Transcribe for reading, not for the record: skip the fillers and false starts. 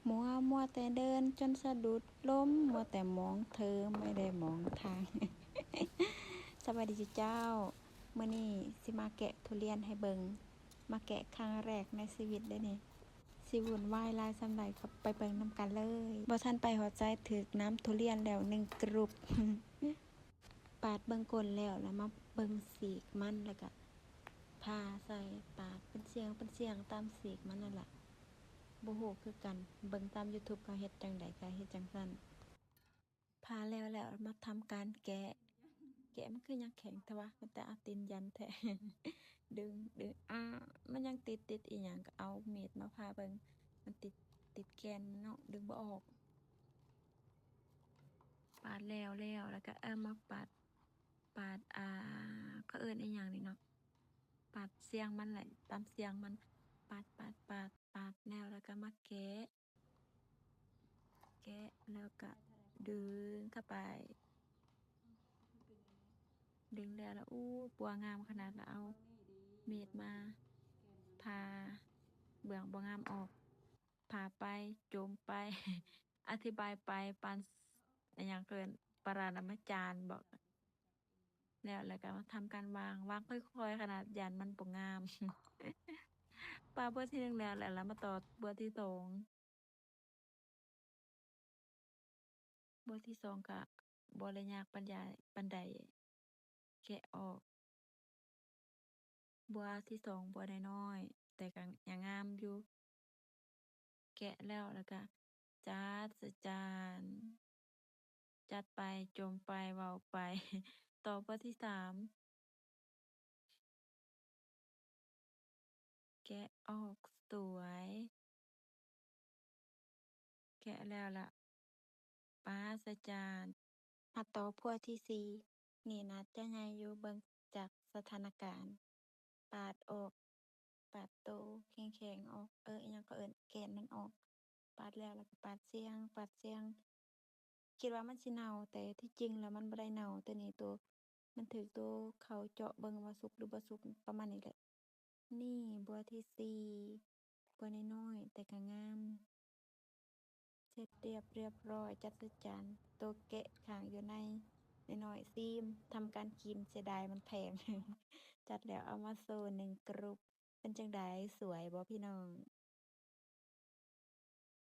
มัวแต่เดินจนสะดุดล้มมัวแต่มองเธอไม่ได้มองทาง สวัสดีเจ้ามื้อนี้สิมาแกะทุเรียนให้เบิงมาแกะครั้งแรกในชีวิตเด้อนี่สิวุ่นวายหลายส่ำใดก็ไปเบิงนำกันเลยบ่ทันไปหัวใจถึกน้ำทุเรียนแล้ว1กรุบ ปาดเบิงก้นแล้วมาเบิงสีกมันแล้วก็พาใส่ปาดเป็นเสียงตามสีกมันนั่นล่ะบ่ฮู้คือกันเบิ่งตาม YouTube เขาเฮ็ดจังใดก็เฮ็ดจังซั่นพาแล้วมาทำการแกะมันคือยังแข็งแท้วะมันแต่เอาตีนยันแท้ ดึงมันยังติดอีหยังก็เอามีดมาพาเบิ่งมันติดแกนมันเนาะดึงบ่ออกปาดแล้วก็มาปาดเขาเอิ้นอีหยังนี่เนาะปาดเสียงมันแหละตามเสียงมันปาดแล้วก็มาแกะแล้วก็ดึงเข้าไปดึงแล้วอู้ปัวงามขนาดแล้วเอามีดมาพาเบื้องบ่งามออกพาไปโจมไป อธิบายไปปานอหยังเกินปราณาจารย์บอกแล้วก็มาทำการวางค่อยๆขนาดยันมันบ่งาม ปาเบื้อที่1แล้วมาต่อเบื้อที่2เบื้อที่2ก็บ่ได้ยากปานใดแกะออกบัวที่2บัวน้อยๆแต่ก็ยังงามอยู่แกะแล้วก็จัดใส่จานจัดไปจมไปเว้าไป ต่อบัวที่3แกะออกสวยแกะแล้วล่ะป๊าใส่จานมาต่อพัวที่4นี่น่าจะใหญ่อยู่เบิ่งจากสถานการณ์ปาดออกปาดโตแข็งๆออกอิหยังก็เอิ้นแกนมันออกปาดแล้วก็ปาดเสียงคิดว่ามันสิเน่าแต่ที่จริงแล้วมันบ่ได้เน่าตัวนี้ตัวมันถูกตัวเขาเจาะเบิ่งว่าสุกหรือบ่สุกประมาณนี้แหละนี่บัวที่4บัวน้อยๆแต่ก็งามเสร็จเรียบร้อยจัดใส่จานตัวแกะข้างอยู่ในน้อยๆซีมทำการกินเสียดายมันแพง จัดแล้วเอามาโชว์1กรุปเป็นจังใดสวยบ่พี่น้อง